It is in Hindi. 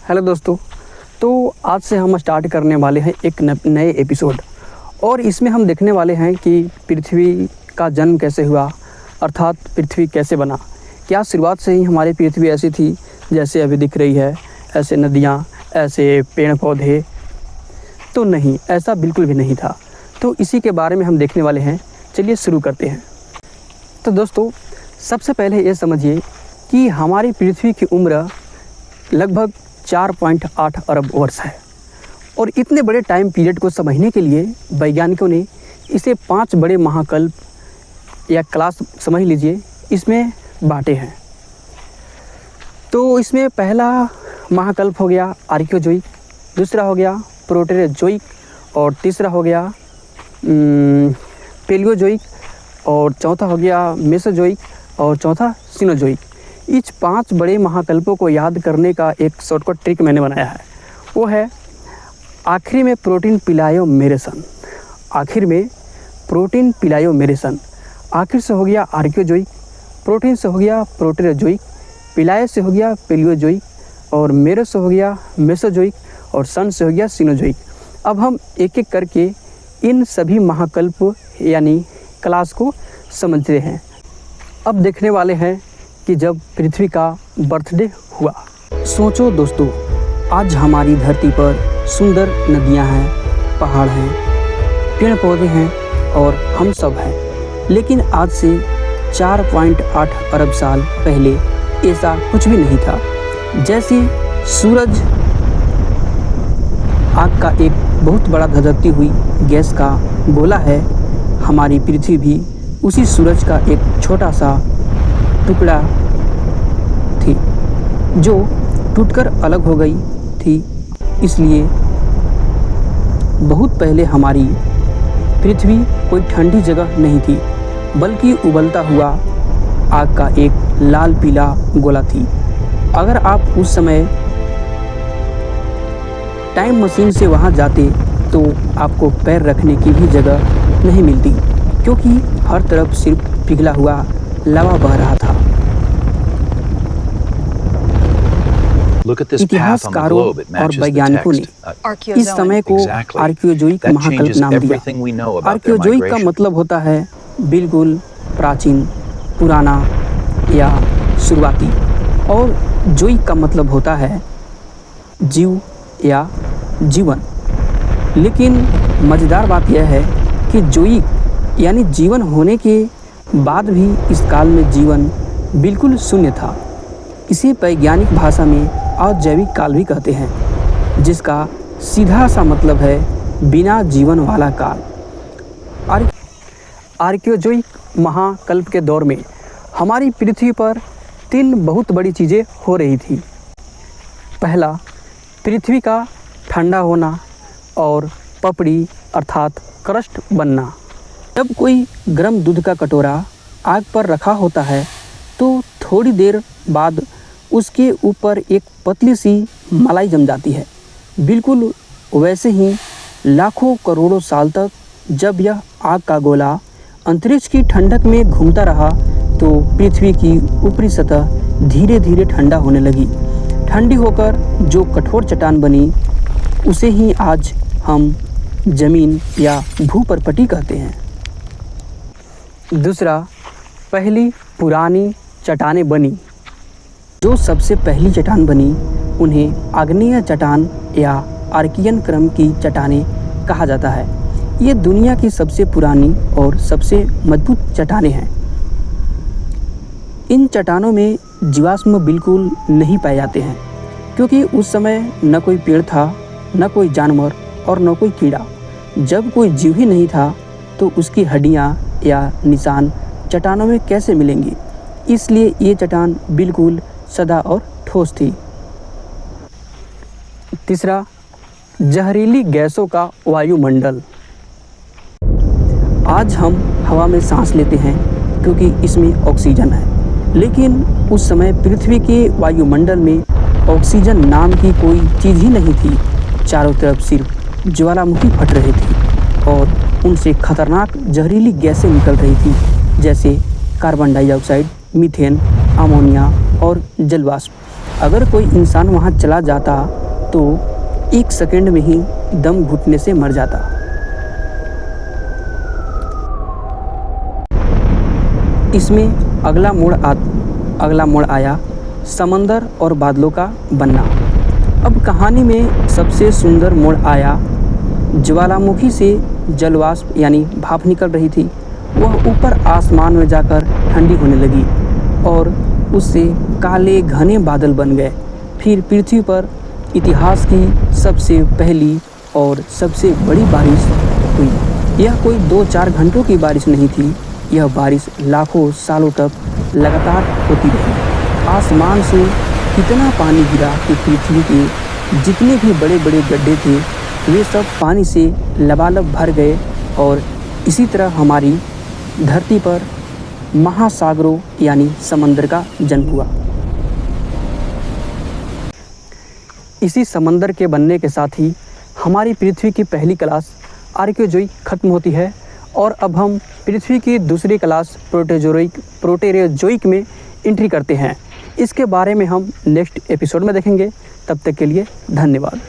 हेलो दोस्तों। तो आज से हम स्टार्ट करने वाले हैं एक नए एपिसोड, और इसमें हम देखने वाले हैं कि पृथ्वी का जन्म कैसे हुआ, अर्थात पृथ्वी कैसे बना। क्या शुरुआत से ही हमारी पृथ्वी ऐसी थी जैसे अभी दिख रही है, ऐसे नदियाँ, ऐसे पेड़ पौधे? तो नहीं, ऐसा बिल्कुल भी नहीं था। तो इसी के बारे में हम देखने वाले हैं। चलिए शुरू करते हैं। तो दोस्तों, सबसे पहले ये समझिए कि हमारी पृथ्वी की उम्र लगभग 4.8 अरब वर्ष है, और इतने बड़े टाइम पीरियड को समझने के लिए वैज्ञानिकों ने इसे 5 बड़े महाकल्प या क्लास समझ लीजिए, इसमें बांटे हैं। तो इसमें पहला महाकल्प हो गया आर्कियोजोइक, दूसरा हो गया प्रोटेरोजोइक, और तीसरा हो गया पेलियोजोइक, और चौथा हो गया मेसोजोइक, और चौथा सिनोजोइक। इस 5 बड़े महाकल्पों को याद करने का एक शॉर्टकट ट्रिक मैंने बनाया है। वो है आखिर में प्रोटीन पिलायोमेरेसन। आखिर में प्रोटीन पिलायोमेरेसन। आखिर से हो गया आर्कियोजोइक, प्रोटीन से हो गया प्रोटेरोजोइक, पिलायो से हो गया पेलियोजोइक, और मेरो से हो गया मेसोजोइक, और सन से हो गया सिनोजोइक। अब हम एक एक करके इन सभी महाकल्प यानी क्लास को समझते हैं। अब देखने वाले हैं कि जब पृथ्वी का बर्थडे हुआ। सोचो दोस्तों, आज हमारी धरती पर सुंदर नदियां हैं, पहाड़ हैं, पेड़ पौधे हैं और हम सब हैं। लेकिन आज से 4.8 अरब साल पहले ऐसा कुछ भी नहीं था। जैसे सूरज आग का एक बहुत बड़ा धधकती हुई गैस का गोला है, हमारी पृथ्वी भी उसी सूरज का एक छोटा सा टुकड़ा थी जो टूटकर अलग हो गई थी। इसलिए बहुत पहले हमारी पृथ्वी कोई ठंडी जगह नहीं थी, बल्कि उबलता हुआ आग का एक लाल पीला गोला थी। अगर आप उस समय टाइम मशीन से वहां जाते तो आपको पैर रखने की भी जगह नहीं मिलती, क्योंकि हर तरफ सिर्फ पिघला हुआ लावा बह रहा था। इतिहासकारों और वैज्ञानिकों ने इस समय को आर्कियोजोइक महाकल्प नाम दिया। आर्कियोजोइक का मतलब होता है बिल्कुल प्राचीन, पुराना या शुरुआती, और जोइक का मतलब होता है जीव या जीवन। लेकिन मज़ेदार बात यह है कि जोइक यानी जीवन होने के बाद भी इस काल में जीवन बिल्कुल शून्य था। इसे वैज्ञानिक भाषा में अजैविक काल भी कहते हैं, जिसका सीधा सा मतलब है बिना जीवन वाला काल। आर्कियोजोइक महाकल्प के दौर में हमारी पृथ्वी पर 3 बहुत बड़ी चीज़ें हो रही थी। पहला, पृथ्वी का ठंडा होना और पपड़ी अर्थात क्रस्ट बनना। जब कोई गर्म दूध का कटोरा आग पर रखा होता है तो थोड़ी देर बाद उसके ऊपर एक पतली सी मलाई जम जाती है। बिल्कुल वैसे ही लाखों करोड़ों साल तक जब यह आग का गोला अंतरिक्ष की ठंडक में घूमता रहा तो पृथ्वी की ऊपरी सतह धीरे धीरे ठंडा होने लगी। ठंडी होकर जो कठोर चट्टान बनी उसे ही आज हम जमीन या भूपर्पटी कहते हैं। दूसरा, पहली पुरानी चट्टानें बनी। जो सबसे पहली चट्टान बनी उन्हें आग्नेय चट्टान या आर्कियन क्रम की चट्टानें कहा जाता है। ये दुनिया की सबसे पुरानी और सबसे मजबूत चट्टानें हैं। इन चट्टानों में जीवाश्म बिल्कुल नहीं पाए जाते हैं, क्योंकि उस समय न कोई पेड़ था, न कोई जानवर और न कोई कीड़ा। जब कोई जीव ही नहीं था तो उसकी हड्डियाँ या निशान चट्टानों में कैसे मिलेंगी? इसलिए ये चट्टान बिल्कुल सदा और ठोस थी। तीसरा, जहरीली गैसों का वायुमंडल। आज हम हवा में सांस लेते हैं क्योंकि इसमें ऑक्सीजन है, लेकिन उस समय पृथ्वी के वायुमंडल में ऑक्सीजन नाम की कोई चीज़ ही नहीं थी। चारों तरफ सिर्फ ज्वालामुखी फट रही थी और उनसे खतरनाक जहरीली गैसें निकल रही थी, जैसे कार्बन डाइऑक्साइड, मीथेन, अमोनिया और जलवाष्प। अगर कोई इंसान वहाँ चला जाता तो 1 सेकंड में ही दम घुटने से मर जाता। इसमें अगला मोड़ आया समंदर और बादलों का बनना। अब कहानी में सबसे सुंदर मोड़ आया, ज्वालामुखी से जलवाष्प यानी भाप निकल रही थी, वह ऊपर आसमान में जाकर ठंडी होने लगी और उससे काले घने बादल बन गए। फिर पृथ्वी पर इतिहास की सबसे पहली और सबसे बड़ी बारिश हुई। यह कोई 2-4 घंटों की बारिश नहीं थी, यह बारिश लाखों सालों तक लगातार होती रही। आसमान से इतना पानी गिरा कि पृथ्वी के जितने भी बड़े बड़े गड्ढे थे वे सब पानी से लबालब भर गए और इसी तरह हमारी धरती पर महासागरों यानी समंदर का जन्म हुआ। इसी समंदर के बनने के साथ ही हमारी पृथ्वी की पहली क्लास आर्कियोजोइक खत्म होती है और अब हम पृथ्वी की दूसरी क्लास प्रोटेरोजोइक में एंट्री करते हैं। इसके बारे में हम नेक्स्ट एपिसोड में देखेंगे। तब तक के लिए धन्यवाद।